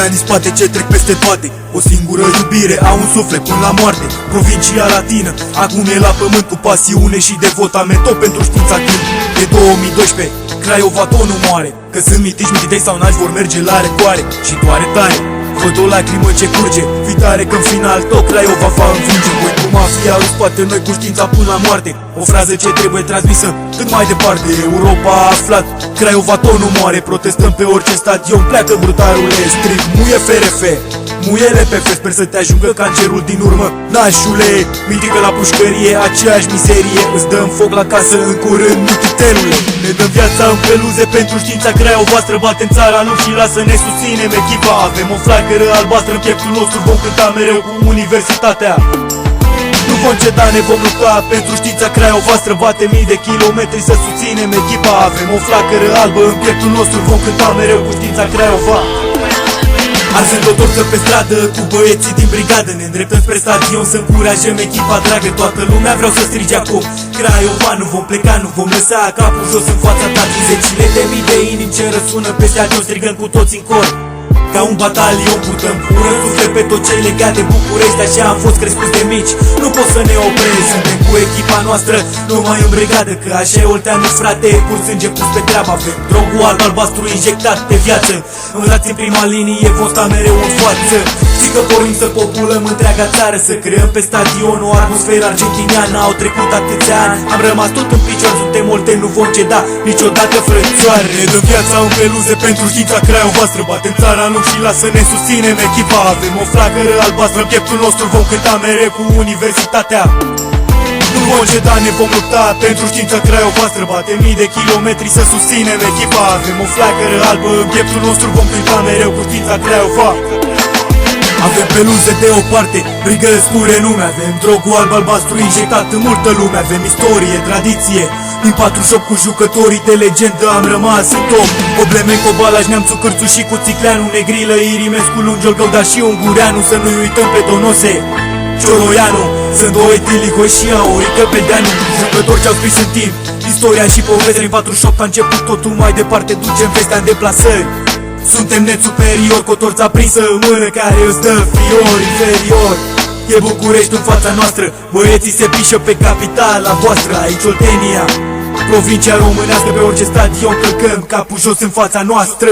ani în spate ce trec peste toate. O singură iubire, a un suflet până la moarte. Provincia latină, acum e la pământ, cu pasiune și devotament tot pentru știința când. E 2012, Craiova tot nu moare, că sunt mitici, mititei sau nași vor merge la recoare. Și doare tare, văd o lacrimă ce curge, fi tare că în final tot Craiova va învinge. Voi cu mafia în spate, noi cu știința până la moarte. O frază ce trebuie transmisă cât mai departe. Europa a aflat, Craiova tot nu moare. Protestăm pe orice stadion, pleacă brutarule. Strig, muie FRF, muiele pe fel, sper să te ajungă cancerul din urmă. Nașule, mitică la pușcărie, aceeași mizerie. Îți dăm foc la casă în curând, mititelule. Ne dăm viața în peluze pentru știința Craiova. Străbatem țara în și lasă ne susținem echipa. Avem o flacără albastră în pieptul nostru, vom cânta mereu cu universitatea. Nu vom ceda, ne vom lupta pentru știința Craiova. Străbate mii de kilometri să susținem echipa. Avem o flacără albă în pieptul nostru, vom cânta mereu cu știința Craiova. Arzând o torță pe stradă cu băieții din brigadă, ne îndreptăm spre stadion să încurajăm echipa dragă. Toată lumea vreau să strige acum, Craiova, nu vom pleca, nu vom lăsa capul jos în fața ta. Zecile de mii de inimi ce răsună pe stadion, strigăm cu toți în cor. Ca un batalion purtăm ură în suflet pe tot ce-i legat de București. Așa am fost crescuți de mici, nu pot să ne opresc. Suntem cu echipa noastră, numai în brigadă, că așa e Olteanu, frate, pur sânge pus pe treabă. Avem drogul alb-albastru injectat pe viață, înlați în prima linie, vom sta mereu în față. Știi că pornim să populăm întreaga țară, să creăm pe stadion o atmosferă argentiniană. Au trecut atâția ani, am rămas tot în picioare, suntem Olteni, nu vom ceda niciodată, frățioare. Ne dăm viața în peluze pentru știința Craiova. Străbatem țara în și lasă ne susținem echipa. Avem o flacără albastră în pieptul nostru, vom cânta mereu cu universitatea. Nu vom ceda, ne vom lupta pentru știința Craiova. Străbatem mii de kilometri să susținem echipa. Avem o flacără albă în pieptul nostru, vom cânta mereu cu știința Craiova. Avem peluze de o parte, brigăzi cu renume. Avem drogul alb-albastru injectat în multă lume. Avem istorie, tradiție, din 48 cu jucătorii de legendă am rămas în top. Probleme cu Balaj, Neamțu, Cârțu și cu Țicleanu, Negrilă, Irimescu, Lungiol, Găuda și Ungureanu. Să nu uităm pe Donose, Cioroianu, sunt doi Tilicoi și Aurică Pedeanu. Jucători ce-au scris în timp istoria și povestea. Din 48 a început totul, mai departe ducem vestea în deplasări. Suntem net superior, cu o torță aprinsă în mână care îți dă fior inferior. E București în fața noastră, băieții se pișă pe capitala voastră. Aici Oltenia, provincia românească, pe orice stadion călcăm capul jos în fața noastră.